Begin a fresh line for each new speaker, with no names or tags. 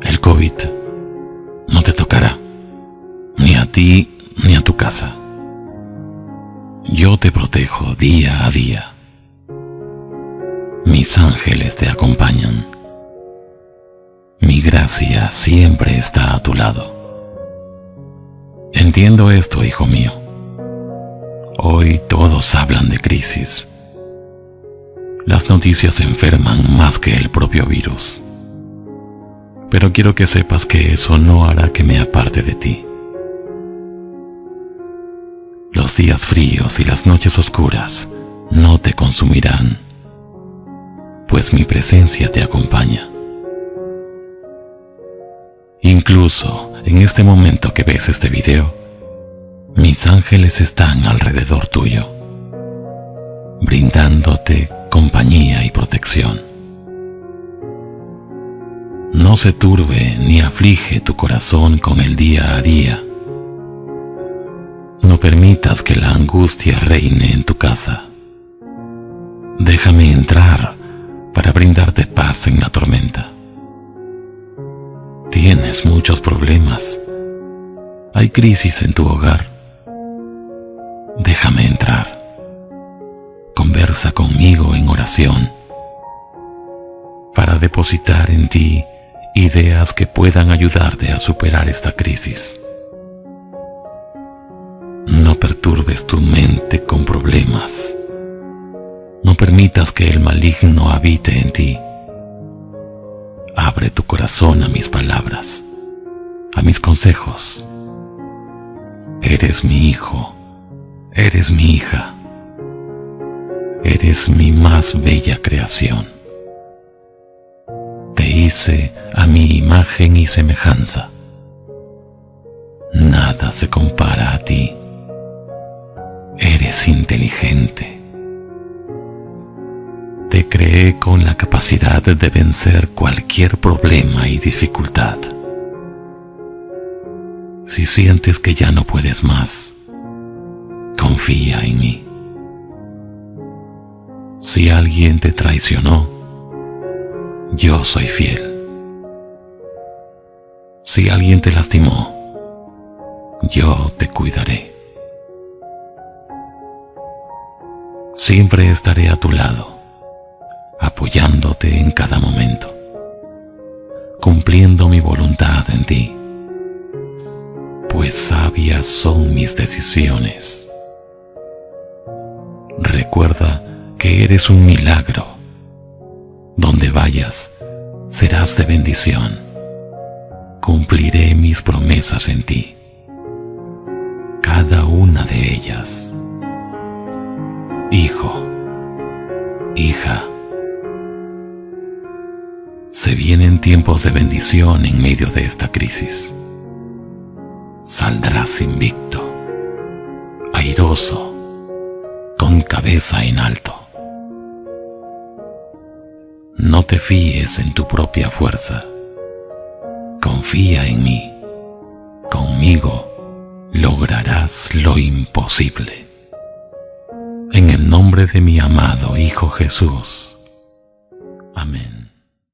El COVID no te tocará, ni a ti ni a tu casa. Yo te protejo día a día. Mis ángeles te acompañan. Mi gracia siempre está a tu lado. Entiendo esto, hijo mío. Hoy todos hablan de crisis. Las noticias enferman más que el propio virus. Pero quiero que sepas que eso no hará que me aparte de ti. Los días fríos y las noches oscuras no te consumirán, pues mi presencia te acompaña. Incluso en este momento que ves este video, mis ángeles están alrededor tuyo, brindándote compañía y protección. No se turbe ni aflige tu corazón con el día a día. No permitas que la angustia reine en tu casa. Déjame entrar para brindarte paz en la tormenta. Tienes muchos problemas. Hay crisis en tu hogar. Déjame entrar. Conversa conmigo en oración para depositar en ti ideas que puedan ayudarte a superar esta crisis. No perturbes tu mente con problemas. No permitas que el maligno habite en ti. Abre tu corazón a mis palabras, a mis consejos. Eres mi hijo, eres mi hija, eres mi más bella creación. Te hice a mi imagen y semejanza. Nada se compara a ti. Eres inteligente. Te creé con la capacidad de vencer cualquier problema y dificultad. Si sientes que ya no puedes más, confía en mí. Si alguien te traicionó, yo soy fiel. Si alguien te lastimó, yo te cuidaré. Siempre estaré a tu lado, apoyándote en cada momento, cumpliendo mi voluntad en ti, pues sabias son mis decisiones. Recuerda que eres un milagro. Donde vayas, serás de bendición. Cumpliré mis promesas en ti, cada una de ellas. Hijo, hija, se vienen tiempos de bendición en medio de esta crisis. Saldrás invicto, airoso, con cabeza en alto. No te fíes en tu propia fuerza. Confía en mí. Conmigo lograrás lo imposible. En el nombre de mi amado Hijo Jesús. Amén.